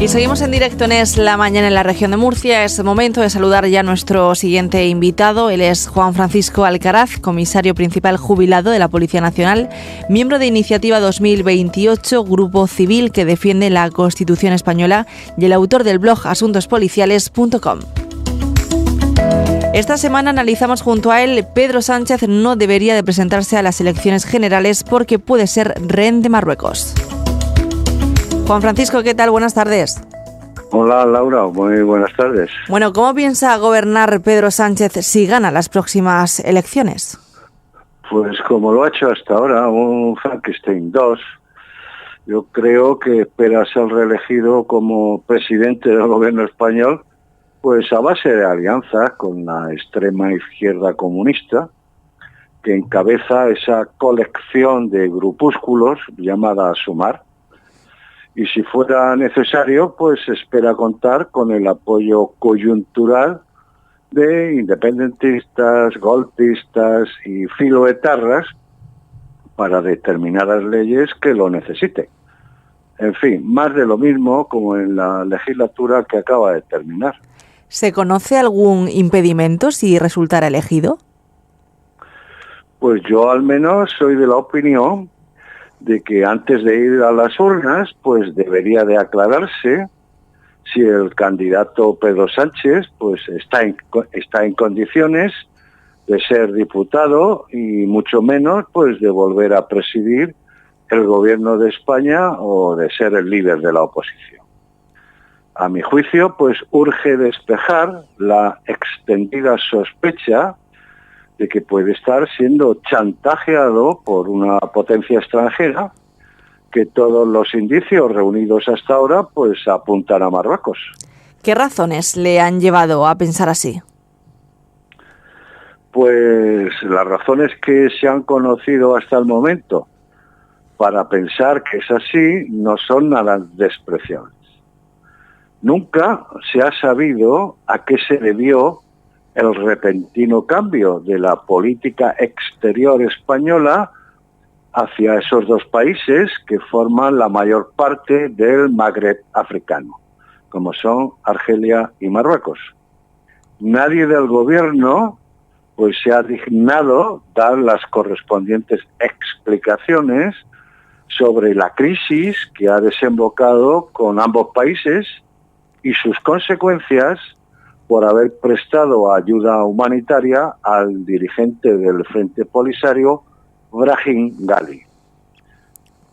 Y seguimos en directo en Es la Mañana en la región de Murcia. Es momento de saludar ya a nuestro siguiente invitado. Él es Juan Francisco Alcaraz, comisario principal jubilado de la Policía Nacional, miembro de Iniciativa 2028, grupo civil que defiende la Constitución española y el autor del blog asuntospoliciales.com. Esta semana analizamos junto a él: Pedro Sánchez no debería de presentarse a las elecciones generales porque puede ser rehén de Marruecos. Juan Francisco, ¿qué tal? Buenas tardes. Hola Laura, muy buenas tardes. Bueno, ¿cómo piensa gobernar Pedro Sánchez si gana las próximas elecciones? Pues como lo ha hecho hasta ahora, un Frankenstein 2. Yo creo que espera ser reelegido como presidente del gobierno español, pues a base de alianzas con la extrema izquierda comunista, que encabeza esa colección de grupúsculos llamada Sumar. Y si fuera necesario, pues espera contar con el apoyo coyuntural de independentistas, golpistas y filoetarras para determinadas leyes que lo necesiten. En fin, más de lo mismo como en la legislatura que acaba de terminar. ¿Se conoce algún impedimento si resultara elegido? Pues yo al menos soy de la opinión de que antes de ir a las urnas, pues debería de aclararse si el candidato Pedro Sánchez pues está en condiciones de ser diputado y mucho menos pues de volver a presidir el gobierno de España o de ser el líder de la oposición. A mi juicio, pues urge despejar la extendida sospecha de que puede estar siendo chantajeado por una potencia extranjera, que todos los indicios reunidos hasta ahora pues apuntan a Marruecos. ¿Qué razones le han llevado a pensar así? Pues las razones que se han conocido hasta el momento para pensar que es así no son nada despreciables. Nunca se ha sabido a qué se debió el repentino cambio de la política exterior española hacia esos dos países que forman la mayor parte del Magreb africano, como son Argelia y Marruecos. Nadie del gobierno pues se ha dignado dar las correspondientes explicaciones sobre la crisis que ha desembocado con ambos países y sus consecuencias por haber prestado ayuda humanitaria al dirigente del Frente Polisario, Brahim Ghali.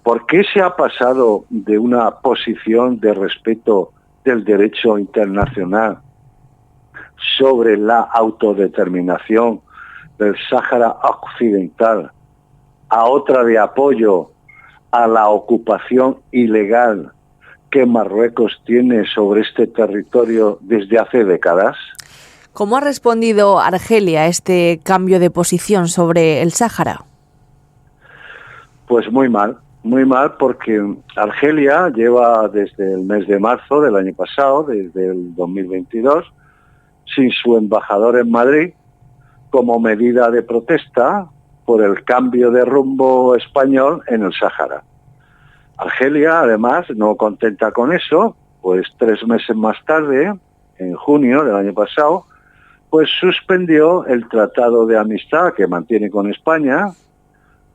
¿Por qué se ha pasado de una posición de respeto del derecho internacional sobre la autodeterminación del Sáhara Occidental a otra de apoyo a la ocupación ilegal que Marruecos tiene sobre este territorio desde hace décadas? ¿Cómo ha respondido Argelia a este cambio de posición sobre el Sáhara? Pues muy mal porque Argelia lleva desde el mes de marzo del año pasado, desde el 2022, sin su embajador en Madrid, como medida de protesta por el cambio de rumbo español en el Sáhara. Argelia, además, no contenta con eso, pues 3 meses más tarde, en junio del año pasado, pues suspendió el tratado de amistad que mantiene con España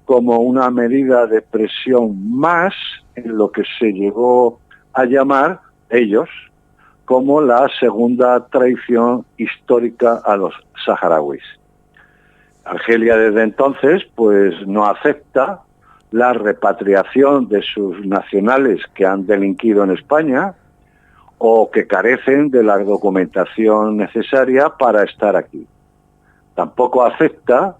como una medida de presión más en lo que se llegó a llamar ellos como la segunda traición histórica a los saharauis. Argelia desde entonces pues no acepta la repatriación de sus nacionales que han delinquido en España o que carecen de la documentación necesaria para estar aquí. Tampoco acepta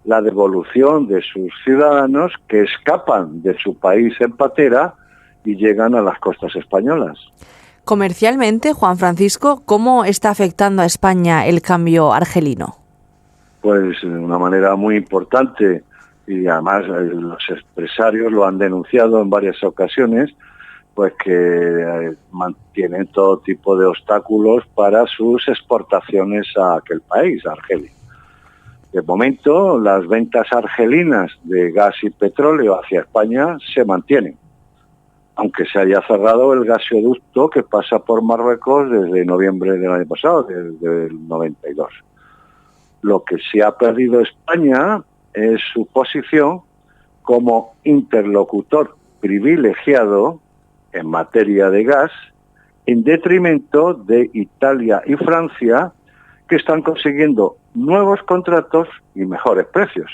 la devolución de sus ciudadanos que escapan de su país en patera y llegan a las costas españolas. Comercialmente, Juan Francisco, ¿cómo está afectando a España el cambio argelino? Pues de una manera muy importante, y además los empresarios lo han denunciado en varias ocasiones, pues que mantienen todo tipo de obstáculos para sus exportaciones a aquel país, a Argelia. De momento, las ventas argelinas de gas y petróleo hacia España se mantienen. aunque se haya cerrado el gasoducto que pasa por Marruecos desde noviembre del año pasado, desde el 92. Lo que se ha perdido España es su posición como interlocutor privilegiado en materia de gas, en detrimento de Italia y Francia, que están consiguiendo nuevos contratos y mejores precios.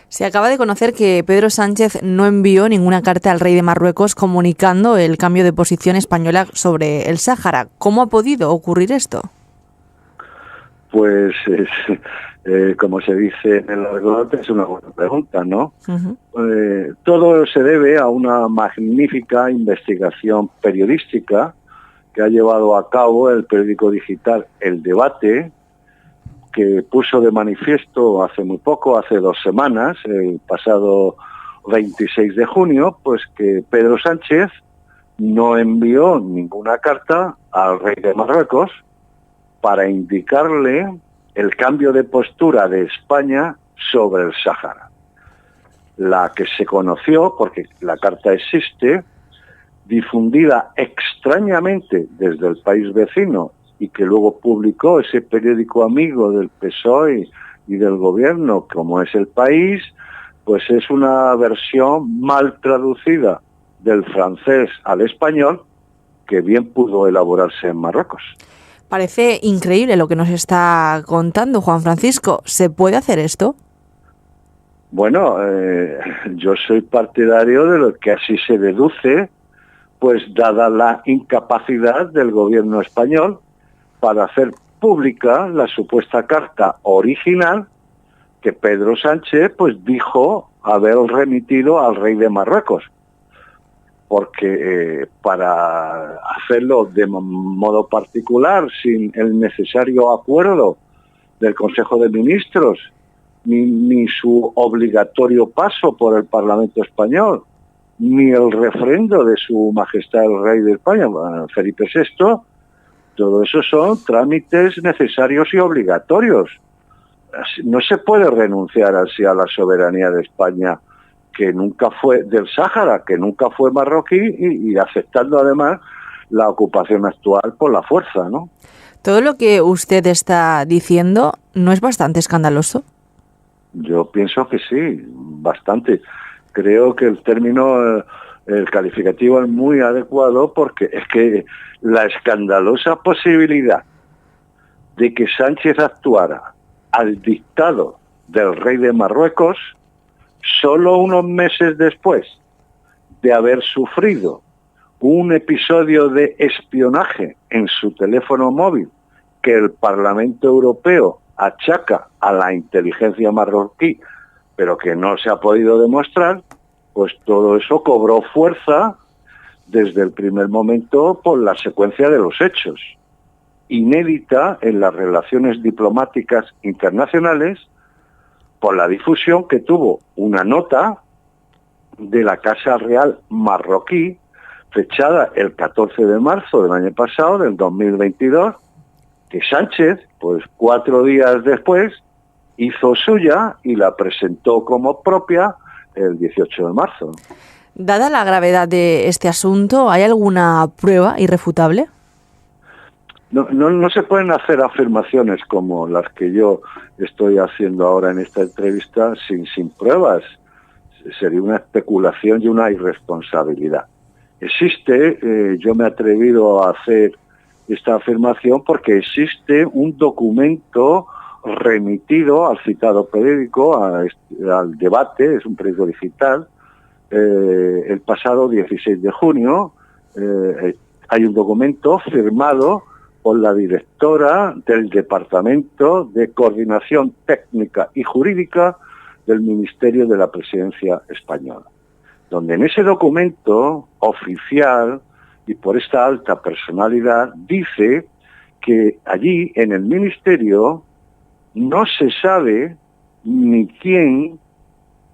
Se acaba de conocer que Pedro Sánchez no envió ninguna carta al rey de Marruecos comunicando el cambio de posición española sobre el Sáhara. ¿Cómo ha podido ocurrir esto? Pues, como se dice en el argot, es una buena pregunta, ¿no? Todo se debe a una magnífica investigación periodística que ha llevado a cabo el periódico digital El Debate, que puso de manifiesto hace muy poco, hace 2 semanas, el pasado 26 de junio, pues que Pedro Sánchez no envió ninguna carta al rey de Marruecos para indicarle el cambio de postura de España sobre el Sáhara. La que se conoció, porque la carta existe, difundida extrañamente desde el país vecino y que luego publicó ese periódico amigo del PSOE y del gobierno, como es El País, pues es una versión mal traducida del francés al español que bien pudo elaborarse en Marruecos. Parece increíble lo que nos está contando Juan Francisco. ¿Se puede hacer esto? Bueno, yo soy partidario de lo que así se deduce, pues dada la incapacidad del gobierno español para hacer pública la supuesta carta original que Pedro Sánchez pues dijo haber remitido al rey de Marruecos. Porque para hacerlo de modo particular, sin el necesario acuerdo del Consejo de Ministros, ni su obligatorio paso por el Parlamento español, ni el refrendo de su Majestad el Rey de España, Felipe VI, todo eso son trámites necesarios y obligatorios. No se puede renunciar así a la soberanía de España, que nunca fue del Sáhara, que nunca fue marroquí, y aceptando además la ocupación actual por la fuerza, ¿no? Todo lo que usted está diciendo, ¿no es bastante escandaloso? Yo pienso que sí, bastante. Creo que el término, el calificativo es muy adecuado, porque es que la escandalosa posibilidad de que Sánchez actuara al dictado del rey de Marruecos solo unos meses después de haber sufrido un episodio de espionaje en su teléfono móvil que el Parlamento Europeo achaca a la inteligencia marroquí, pero que no se ha podido demostrar, pues todo eso cobró fuerza desde el primer momento por la secuencia de los hechos, inédita en las relaciones diplomáticas internacionales, por la difusión que tuvo una nota de la Casa Real marroquí, fechada el 14 de marzo del año pasado, del 2022, que Sánchez, pues 4 días después, hizo suya y la presentó como propia el 18 de marzo. Dada la gravedad de este asunto, ¿hay alguna prueba irrefutable? No se pueden hacer afirmaciones como las que yo estoy haciendo ahora en esta entrevista sin pruebas. Sería una especulación y una irresponsabilidad. Existe, yo me he atrevido a hacer esta afirmación porque existe un documento remitido al citado periódico, al Debate, es un periódico digital, el pasado 16 de junio. Hay un documento firmado por la directora del Departamento de Coordinación Técnica y Jurídica del Ministerio de la Presidencia Española, donde en ese documento oficial y por esta alta personalidad dice que allí en el Ministerio no se sabe ni quién,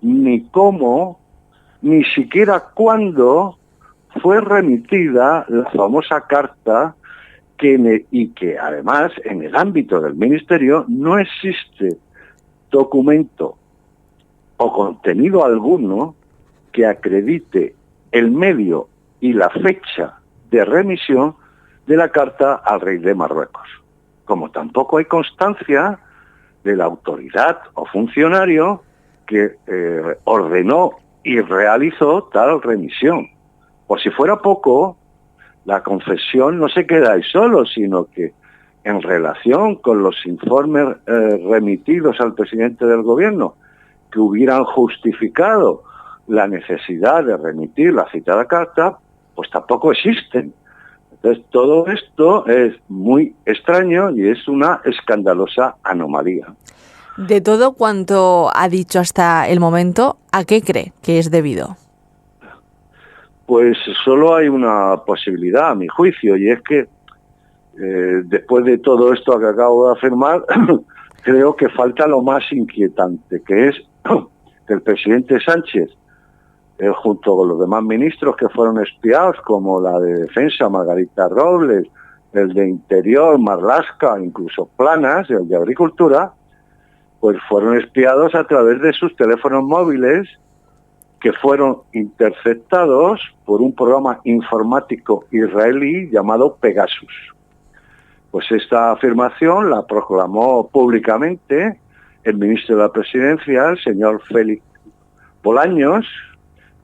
ni cómo, ni siquiera cuándo fue remitida la famosa carta y que además en el ámbito del Ministerio no existe documento o contenido alguno que acredite el medio y la fecha de remisión de la carta al rey de Marruecos. Como tampoco hay constancia de la autoridad o funcionario que ordenó y realizó tal remisión. Por si fuera poco, la confesión no se queda ahí solo, sino que en relación con los informes remitidos al presidente del gobierno, que hubieran justificado la necesidad de remitir la citada carta, pues tampoco existen. Entonces, todo esto es muy extraño y es una escandalosa anomalía. De todo cuanto ha dicho hasta el momento, ¿a qué cree que es debido? Pues solo hay una posibilidad, a mi juicio, y es que después de todo esto que acabo de afirmar, creo que falta lo más inquietante, que es que el presidente Sánchez, junto con los demás ministros que fueron espiados, como la de Defensa, Margarita Robles, el de Interior, Marlaska, incluso Planas, el de Agricultura, pues fueron espiados a través de sus teléfonos móviles, que fueron interceptados por un programa informático israelí llamado Pegasus. Pues esta afirmación la proclamó públicamente el ministro de la Presidencia, el señor Félix Bolaños,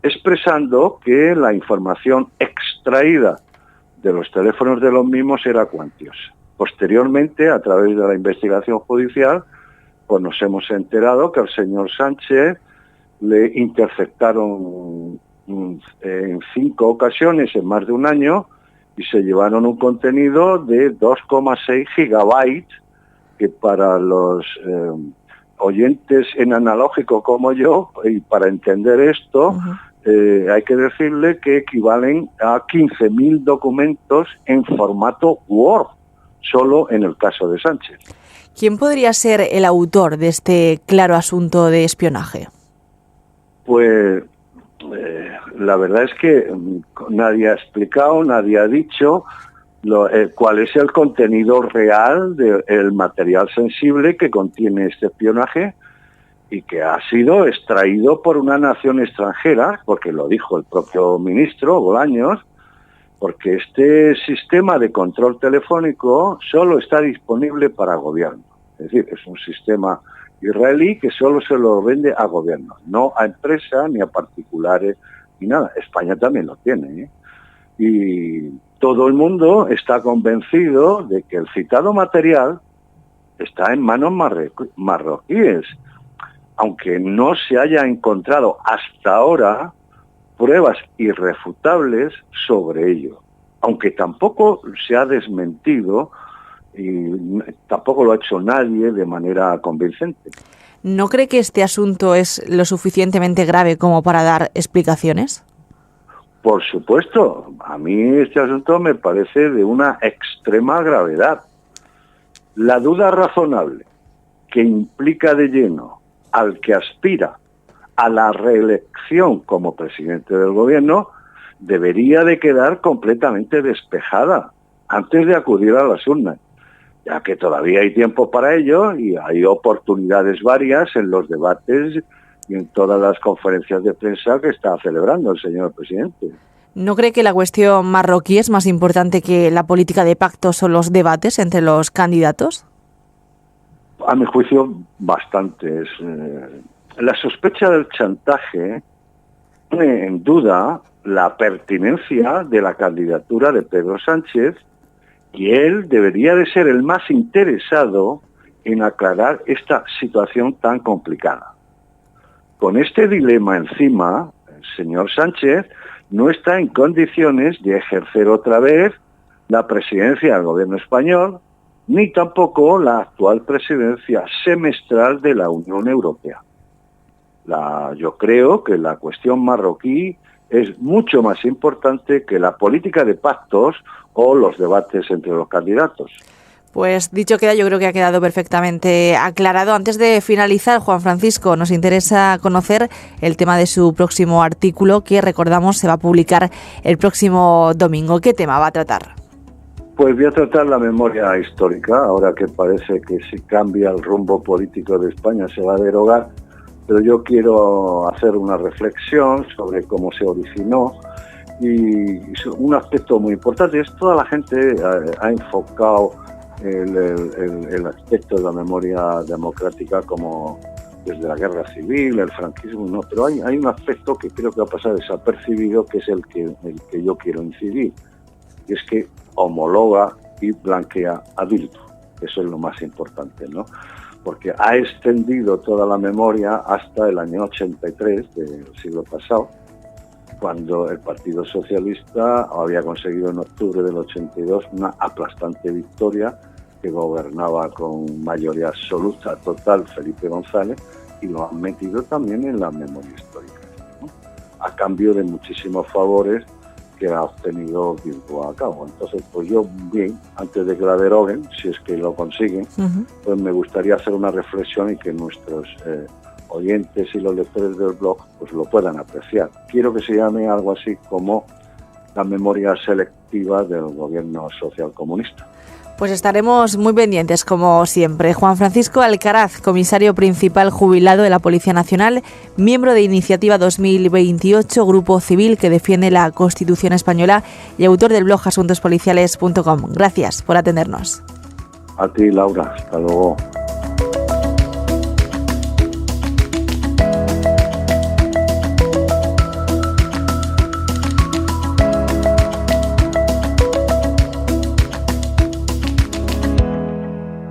expresando que la información extraída de los teléfonos de los mismos era cuantiosa. Posteriormente, a través de la investigación judicial, pues nos hemos enterado que al señor Sánchez le interceptaron en 5 ocasiones en más de un año y se llevaron un contenido de 2,6 gigabytes, que para los oyentes en analógico como yo, y para entender esto, hay que decirle que equivalen a 15.000 documentos en formato Word, solo en el caso de Sánchez. ¿Quién podría ser el autor de este claro asunto de espionaje? Pues la verdad es que nadie ha explicado, nadie ha dicho cuál es el contenido real del material sensible que contiene este espionaje y que ha sido extraído por una nación extranjera, porque lo dijo el propio ministro Bolaños, porque este sistema de control telefónico solo está disponible para gobierno. Es decir, es un sistema israelí que solo se lo vende a gobiernos, no a empresas ni a particulares ni nada. España también lo tiene, ¿eh? Y todo el mundo está convencido de que el citado material está en manos marroquíes, aunque no se haya encontrado hasta ahora pruebas irrefutables sobre ello, aunque tampoco se ha desmentido y tampoco lo ha hecho nadie de manera convincente. ¿No cree que este asunto es lo suficientemente grave como para dar explicaciones? Por supuesto, a mí este asunto me parece de una extrema gravedad. La duda razonable que implica de lleno al que aspira a la reelección como presidente del gobierno debería de quedar completamente despejada antes de acudir a las urnas, ya que todavía hay tiempo para ello y hay oportunidades varias en los debates y en todas las conferencias de prensa que está celebrando el señor presidente. ¿No cree que la cuestión marroquí es más importante que la política de pactos o los debates entre los candidatos? A mi juicio, bastante. La sospecha del chantaje pone en duda la pertinencia de la candidatura de Pedro Sánchez, y él debería de ser el más interesado en aclarar esta situación tan complicada. Con este dilema encima, el señor Sánchez no está en condiciones de ejercer otra vez la presidencia del gobierno español, ni tampoco la actual presidencia semestral de la Unión Europea. Yo creo que la cuestión marroquí es mucho más importante que la política de pactos o los debates entre los candidatos. Pues dicho queda, yo creo que ha quedado perfectamente aclarado. Antes de finalizar, Juan Francisco, nos interesa conocer el tema de su próximo artículo, que recordamos se va a publicar el próximo domingo. ¿Qué tema va a tratar? Pues voy a tratar la memoria histórica, ahora que parece que si cambia el rumbo político de España se va a derogar, pero yo quiero hacer una reflexión sobre cómo se originó Y un aspecto muy importante es toda la gente ha enfocado el aspecto de la memoria democrática como desde la guerra civil, el franquismo, no, pero hay un aspecto que creo que va a pasar desapercibido, que es el que yo quiero incidir, y es que homologa y blanquea a Bildu. Eso es lo más importante, ¿no? Porque ha extendido toda la memoria hasta el año 83 del siglo pasado, cuando el Partido Socialista había conseguido en octubre del 82 una aplastante victoria, que gobernaba con mayoría absoluta total Felipe González, y lo han metido también en la memoria histórica, ¿no? A cambio de muchísimos favores que ha obtenido Bildu a cabo. Entonces, pues yo, bien, antes de que la deroguen, si es que lo consiguen, pues me gustaría hacer una reflexión y que nuestros oyentes y los lectores del blog pues lo puedan apreciar. Quiero que se llame algo así como la memoria selectiva del gobierno socialcomunista. Pues estaremos muy pendientes, como siempre. Juan Francisco Alcaraz, comisario principal jubilado de la Policía Nacional, miembro de Iniciativa 2028, grupo civil que defiende la Constitución española y autor del blog asuntospoliciales.com. Gracias por atendernos. A ti, Laura. Hasta luego.